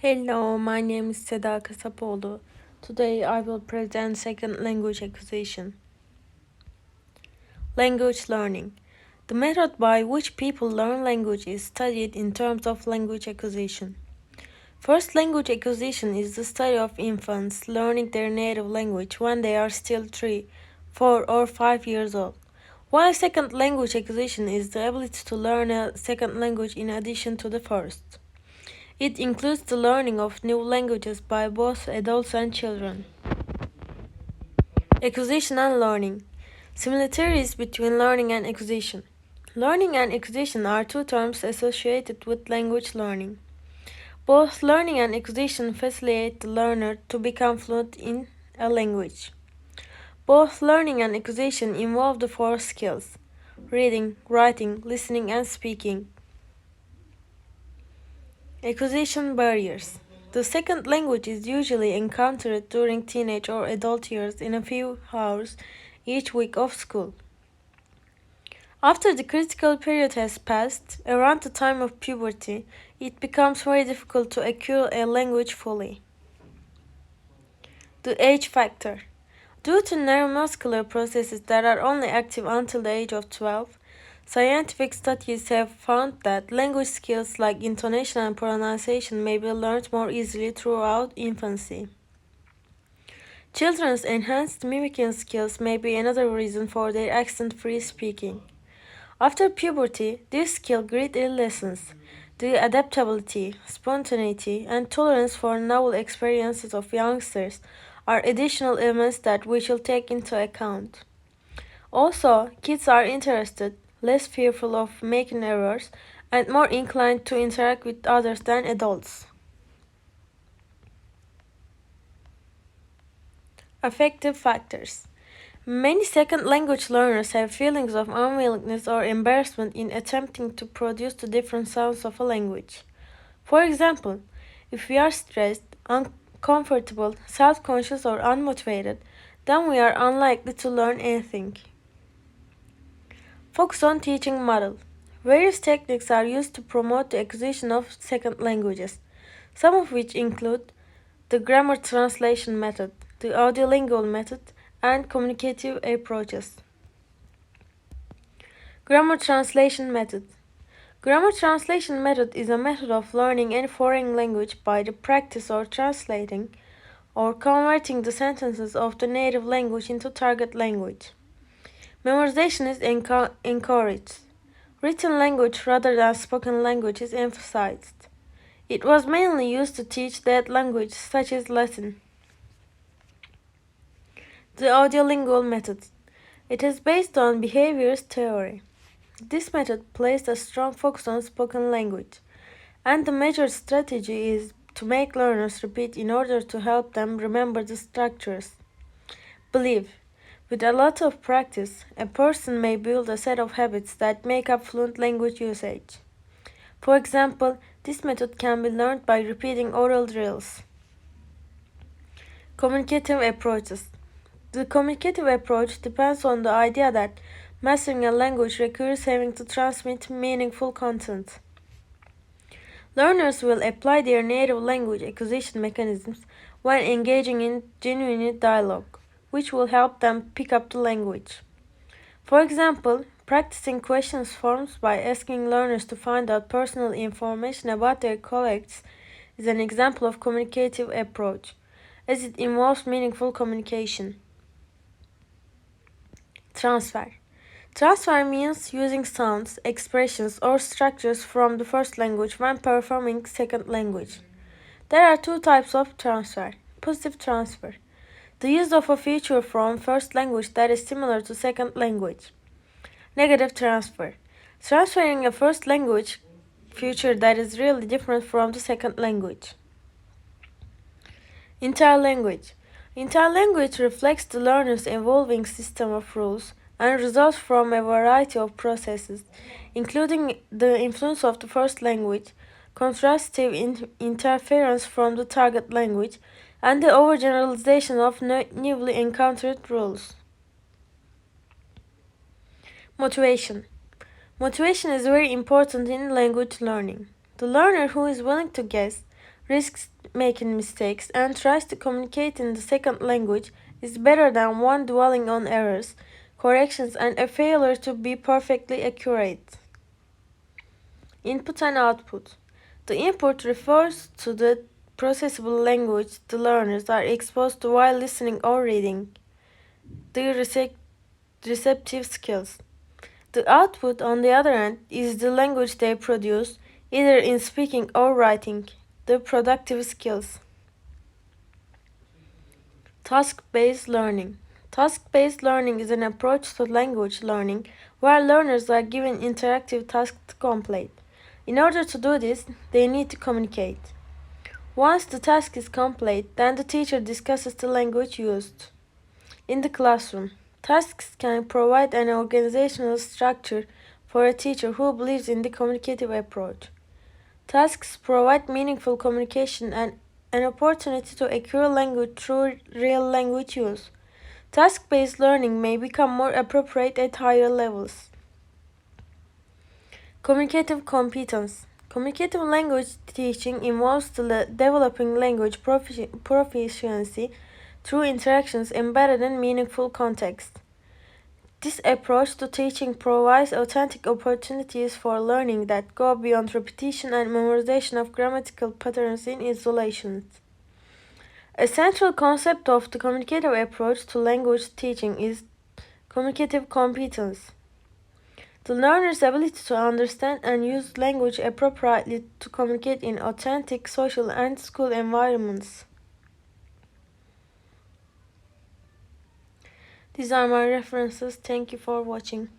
Hello, my name is Seda Kasapoğlu. Today I will present second language acquisition. Language learning. The method by which people learn language is studied in terms of language acquisition. First language acquisition is the study of infants learning their native language when they are still 3, 4, or 5 years old. While second language acquisition is the ability to learn a second language in addition to the first. It includes the learning of new languages by both adults and children. Acquisition and learning. Similarities between learning and acquisition. Learning and acquisition are two terms associated with language learning. Both learning and acquisition facilitate the learner to become fluent in a language. Both learning and acquisition involve the four skills: reading, writing, listening, and speaking. Acquisition barriers. The second language is usually encountered during teenage or adult years in a few hours each week of school. After the critical period has passed, around the time of puberty, it becomes very difficult to acquire a language fully. The age factor. Due to neuromuscular processes that are only active until the age of 12, scientific studies have found that language skills like intonation and pronunciation may be learned more easily throughout infancy. Children's enhanced mimicking skills may be another reason for their accent-free speaking. After puberty, this skill greatly lessens. The adaptability, spontaneity, and tolerance for novel experiences of youngsters are additional elements that we shall take into account. Also, kids are interested, less fearful of making errors, and more inclined to interact with others than adults. Affective factors. Many second language learners have feelings of unwillingness or embarrassment in attempting to produce the different sounds of a language. For example, if we are stressed, uncomfortable, self-conscious, or unmotivated, then we are unlikely to learn anything. Focus on teaching model. Various techniques are used to promote the acquisition of second languages, some of which include the grammar translation method, the audiolingual method, and communicative approaches. Grammar translation method. Grammar translation method is a method of learning any foreign language by the practice or translating or converting the sentences of the native language into target language. Memorization is encouraged. Written language rather than spoken language is emphasized. It was mainly used to teach dead language such as Latin. The audiolingual method. It is based on behaviors theory. This method placed a strong focus on spoken language, and the major strategy is to make learners repeat in order to help them remember the structures. Believe. With a lot of practice, a person may build a set of habits that make up fluent language usage. For example, this method can be learned by repeating oral drills. Communicative approaches. The communicative approach depends on the idea that mastering a language requires having to transmit meaningful content. Learners will apply their native language acquisition mechanisms when engaging in genuine dialogue, which will help them pick up the language. For example, practicing questions forms by asking learners to find out personal information about their colleagues is an example of communicative approach, as it involves meaningful communication. Transfer. Transfer means using sounds, expressions, or structures from the first language when performing second language. There are two types of transfer. Positive transfer. The use of a feature from first language that is similar to second language. Negative transfer. Transferring a first language feature that is really different from the second language. Interlanguage. Interlanguage reflects the learner's evolving system of rules and results from a variety of processes, including the influence of the first language, contrastive interference from the target language, and the overgeneralization of newly encountered rules. Motivation. Motivation is very important in language learning. The learner who is willing to guess, risks making mistakes, and tries to communicate in the second language is better than one dwelling on errors, corrections, and a failure to be perfectly accurate. Input and output. The input refers to the processable language the learners are exposed to while listening or reading. The receptive skills. The output, on the other hand, is the language they produce, either in speaking or writing. The productive skills. Task-based learning. Task-based learning is an approach to language learning where learners are given interactive tasks to complete. In order to do this, they need to communicate. Once the task is complete, then the teacher discusses the language used. In the classroom, tasks can provide an organizational structure for a teacher who believes in the communicative approach. Tasks provide meaningful communication and an opportunity to acquire language through real language use. Task-based learning may become more appropriate at higher levels. Communicative competence. Communicative language teaching involves developing language proficiency through interactions embedded in meaningful context. This approach to teaching provides authentic opportunities for learning that go beyond repetition and memorization of grammatical patterns in isolation. A central concept of the communicative approach to language teaching is communicative competence. The learner's ability to understand and use language appropriately to communicate in authentic social and school environments. These are my references. Thank you for watching.